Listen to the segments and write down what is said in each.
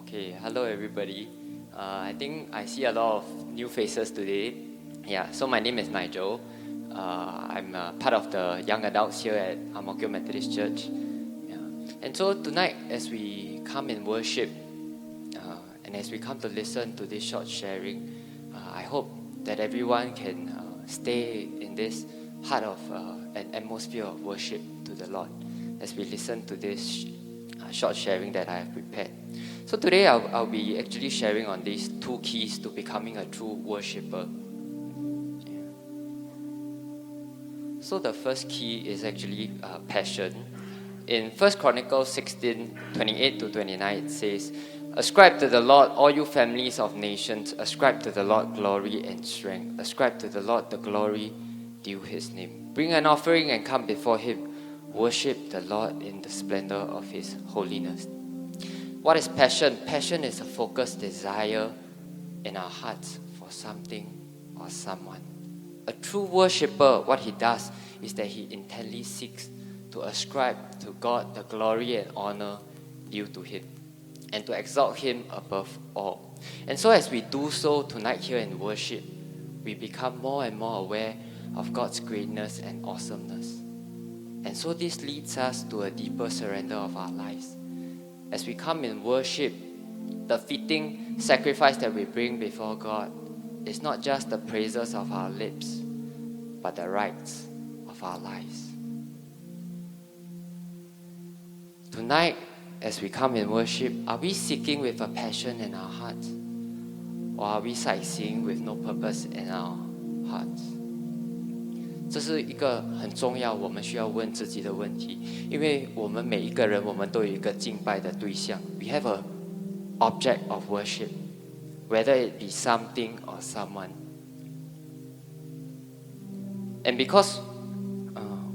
Okay, hello everybody. I think I see a lot of new faces today. Yeah, so my name is Nigel. I'm part of the young adults here at C.R.O.W.N Methodist Church. Yeah. And so tonight, as we come in worship, and as we come to listen to this short sharing, I hope that everyone can stay in this heart of an atmosphere of worship to the Lord as we listen to this short sharing that I have prepared. So today I'll be actually sharing on these two keys to becoming a true worshipper. Yeah. So the first key is actually passion. In 1 Chronicles 16, 28 to 29, it says, "Ascribe to the Lord, all you families of nations. Ascribe to the Lord glory and strength. Ascribe to the Lord the glory due his name. Bring an offering and come before him. Worship the Lord in the splendor of his holiness." What is passion? Passion is a focused desire in our hearts for something or someone. A true worshipper, what he does is that he intently seeks to ascribe to God the glory and honor due to him, and to exalt him above all. And so as we do so tonight here in worship, we become more and more aware of God's greatness and awesomeness. And so this leads us to a deeper surrender of our lives. As we come in worship, the fitting sacrifice that we bring before God is not just the praises of our lips, but the rights of our lives. Tonight, as we come in worship, are we seeking with a passion in our hearts? Or are we sightseeing with no purpose in our hearts? 这是一个很重要我们需要问自己的问题，因为我们每一个人我们都有一个敬拜的对象。 We have an object of worship, whether it be something or someone. And because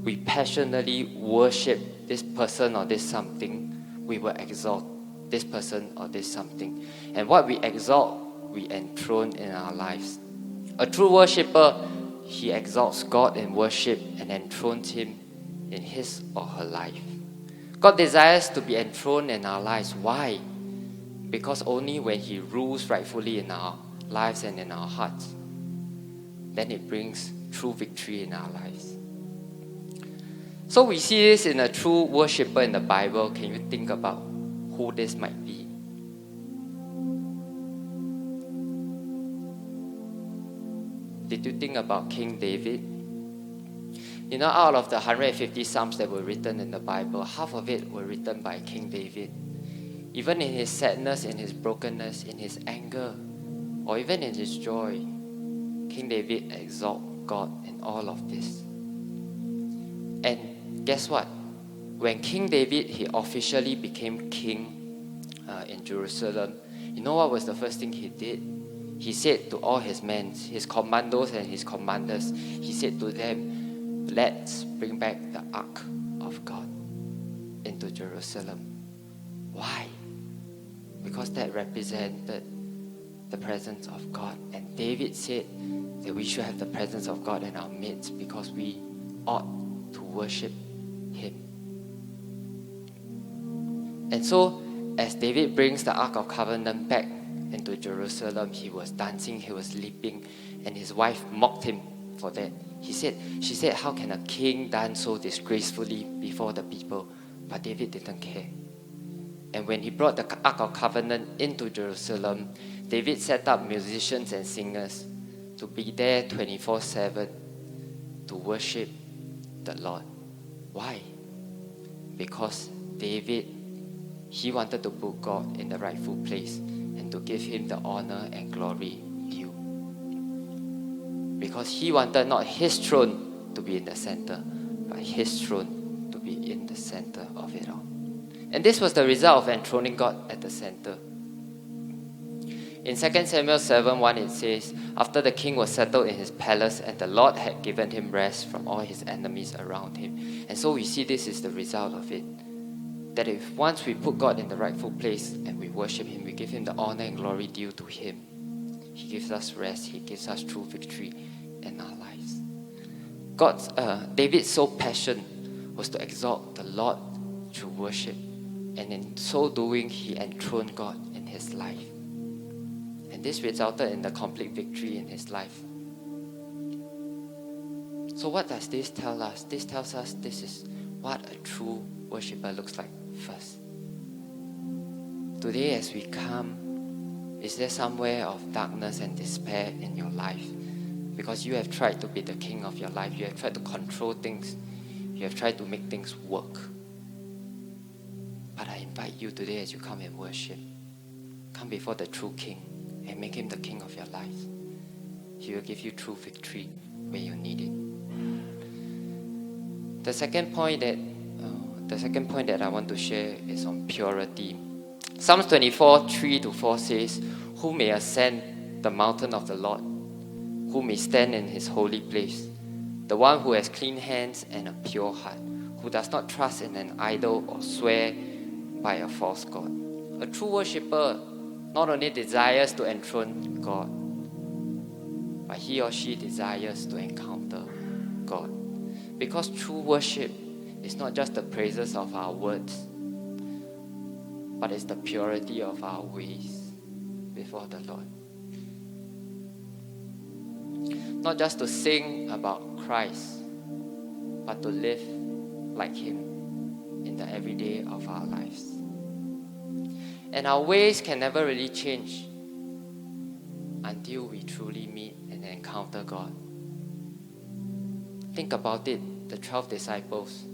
we passionately worship this person or this something, we will exalt this person or this something. And what we exalt, we enthrone in our lives. A true worshipper, he exalts God in worship and enthrones him in his or her life. God desires to be enthroned in our lives. Why? Because only when he rules rightfully in our lives and in our hearts, then it brings true victory in our lives. So we see this in a true worshipper in the Bible. Can you think about who this might be? Did you think about King David? You know, out of the 150 Psalms that were written in the Bible, half of it were written by King David. Even in his sadness, in his brokenness, in his anger, or even in his joy, King David exalted God in all of this. And guess what? When King David, he officially became king in Jerusalem, you know what was the first thing he did? He said to all his men, his commandos and his commanders, he said to them, "Let's bring back the Ark of God into Jerusalem." Why? Because that represented the presence of God. And David said that we should have the presence of God in our midst because we ought to worship him. And so, as David brings the Ark of Covenant back into Jerusalem, he was dancing, he was leaping, and his wife mocked him for that. She said, "How can a king dance so disgracefully before the people?" But David didn't care. And when he brought the Ark of Covenant into Jerusalem, David set up musicians and singers to be there 24/7 to worship the Lord. Why? Because David, he wanted to put God in the rightful place and to give him the honor and glory due. Because he wanted not his throne to be in the center, but his throne to be in the center of it all. And this was the result of enthroning God at the center. In 2 Samuel 7:1 it says, "After the king was settled in his palace and the Lord had given him rest from all his enemies around him." And so we see this is the result of it. That if once we put God in the rightful place and we worship him, we give him the honor and glory due to him, he gives us rest, he gives us true victory in our lives. David's sole passion was to exalt the Lord through worship. And in so doing, he enthroned God in his life. And this resulted in the complete victory in his life. So what does this tell us? This tells us this is what a true worshiper looks like first. Today as we come, is there somewhere of darkness and despair in your life? Because you have tried to be the king of your life. You have tried to control things. You have tried to make things work. But I invite you today as you come and worship, come before the true king and make him the king of your life. He will give you true victory when you need it. The second point that I want to share is on purity. Psalms 24, 3-4 says, "Who may ascend the mountain of the Lord? Who may stand in his holy place? The one who has clean hands and a pure heart, who does not trust in an idol or swear by a false god." A true worshipper not only desires to enthrone God, but he or she desires to encounter God. Because true worship is not just the praises of our words, but it's the purity of our ways before the Lord. Not just to sing about Christ, but to live like him in the everyday of our lives. And our ways can never really change until we truly meet and encounter God. Think about it, the 12 disciples.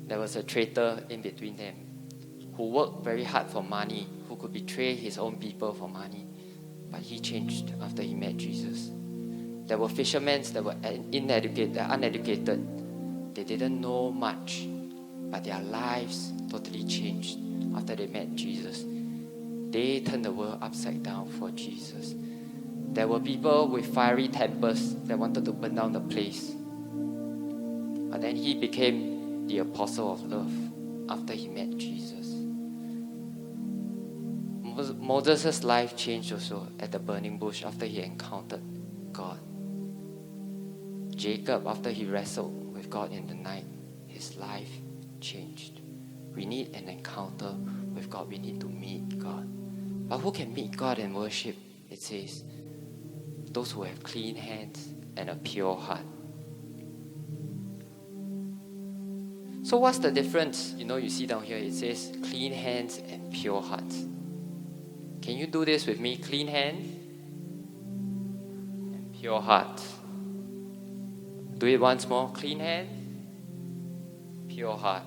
There was a traitor in between them who worked very hard for money, who could betray his own people for money. But he changed after he met Jesus. There were fishermen that were uneducated. They didn't know much, but their lives totally changed after they met Jesus. They turned the world upside down for Jesus. There were people with fiery tempers that wanted to burn down the place. But then he became the apostle of love after he met Jesus. Moses' life changed also at the burning bush after he encountered God. Jacob, after he wrestled with God in the night, his life changed. We need an encounter with God. We need to meet God. But who can meet God and worship? It says, those who have clean hands and a pure heart. So what's the difference? You see down here, it says clean hands and pure hearts. Can you do this with me? Clean hands and pure heart. Do it once more. Clean hands, pure heart.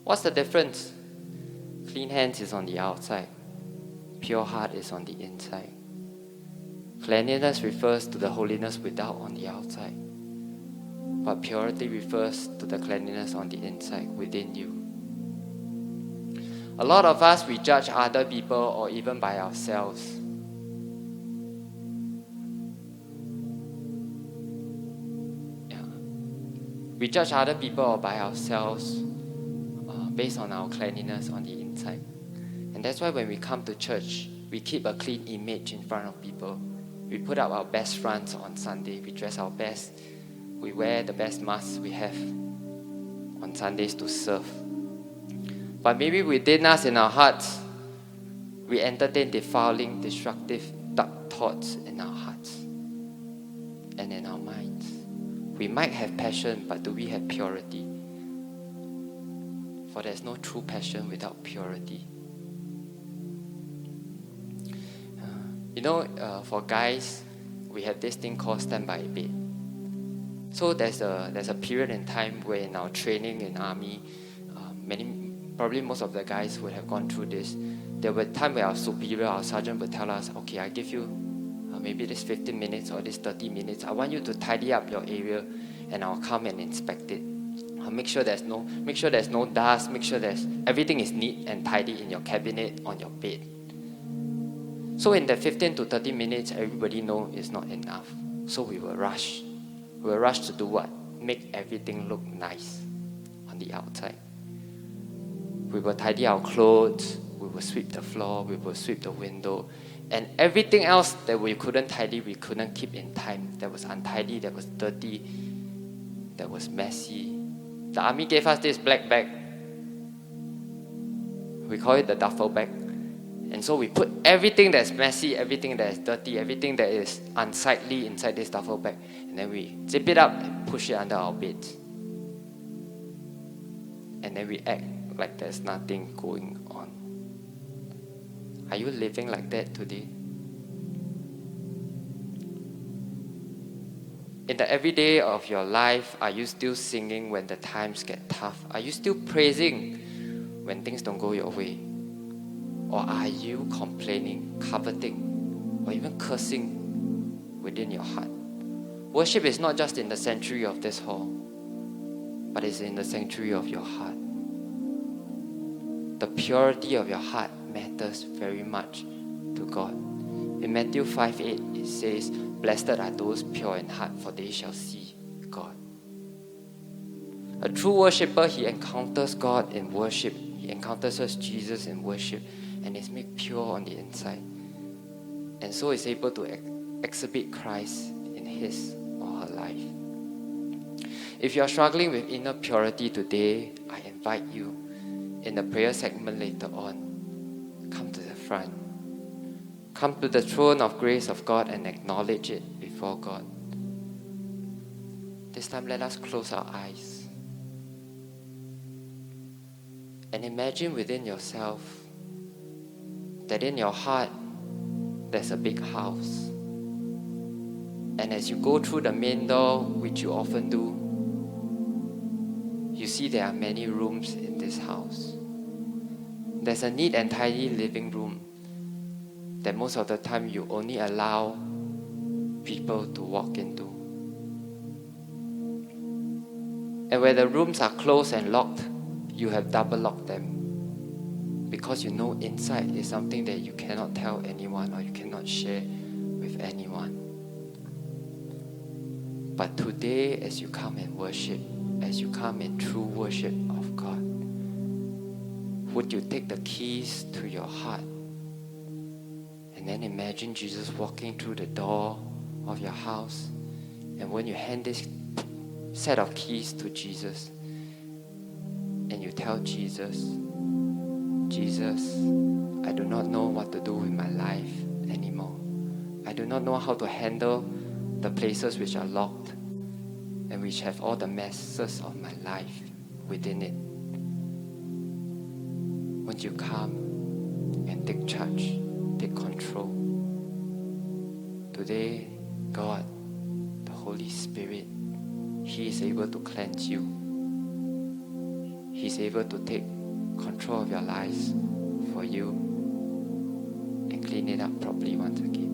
What's the difference? Clean hands is on the outside. Pure heart is on the inside. Cleanliness refers to the holiness without on the outside. But purity refers to the cleanliness on the inside, within you. A lot of us, we judge other people or even by ourselves. We judge other people or by ourselves based on our cleanliness on the inside. And that's why when we come to church, we keep a clean image in front of people. We put up our best fronts on Sunday. We dress our best. We wear the best masks we have on Sundays to serve. But maybe within us, in our hearts, we entertain defiling, destructive, dark thoughts in our hearts and in our minds. We might have passion, but do we have purity? For there's no true passion without purity. For guys, we have this thing called standby bed. So there's a period in time where in our training in army, probably most of the guys would have gone through this. There were times where our superior, our sergeant would tell us, okay, I give you maybe this 15 minutes or this 30 minutes. I want you to tidy up your area and I'll come and inspect it. I'll make sure there's no dust, make sure everything is neat and tidy in your cabinet, on your bed. So in that 15 to 30 minutes, everybody knows it's not enough. So we will rush. We will rush to do what? Make everything look nice on the outside. We will tidy our clothes, we will sweep the floor, we will sweep the window, and everything else that we couldn't tidy, we couldn't keep in time. That was untidy, that was dirty, that was messy. The army gave us this black bag. We call it the duffel bag. And so we put everything that's messy, everything that is dirty, everything that is unsightly inside this duffel bag. And then we zip it up and push it under our beds. And then we act like there's nothing going on. Are you living like that today? In the everyday of your life, are you still singing when the times get tough? Are you still praising when things don't go your way? Or are you complaining, coveting, or even cursing within your heart? Worship is not just in the sanctuary of this hall, but it's in the sanctuary of your heart. The purity of your heart matters very much to God. In Matthew 5:8, it says, "Blessed are those pure in heart, for they shall see God." A true worshipper, he encounters God in worship. He encounters Jesus in worship, and is made pure on the inside. And so is able to exhibit Christ in his or her life. If you are struggling with inner purity today, I invite you in the prayer segment later on, come to the front. Come to the throne of grace of God and acknowledge it before God. This time, let us close our eyes and imagine within yourself that in your heart there's a big house. And as you go through the main door, which you often do, you see there are many rooms in this house. There's a neat and tidy living room that most of the time you only allow people to walk into. And where the rooms are closed and locked, you have double locked them, because you know inside is something that you cannot tell anyone or you cannot share with anyone. But today, as you come and worship, as you come in true worship of God, would you take the keys to your heart and then imagine Jesus walking through the door of your house, and when you hand this set of keys to Jesus and you tell Jesus, "Jesus, I do not know what to do with my life anymore. I do not know how to handle the places which are locked and which have all the messes of my life within it. Won't you come and take charge, take control?" Today, God, the Holy Spirit, He is able to cleanse you. He is able to take control of your lives for you and clean it up properly once again.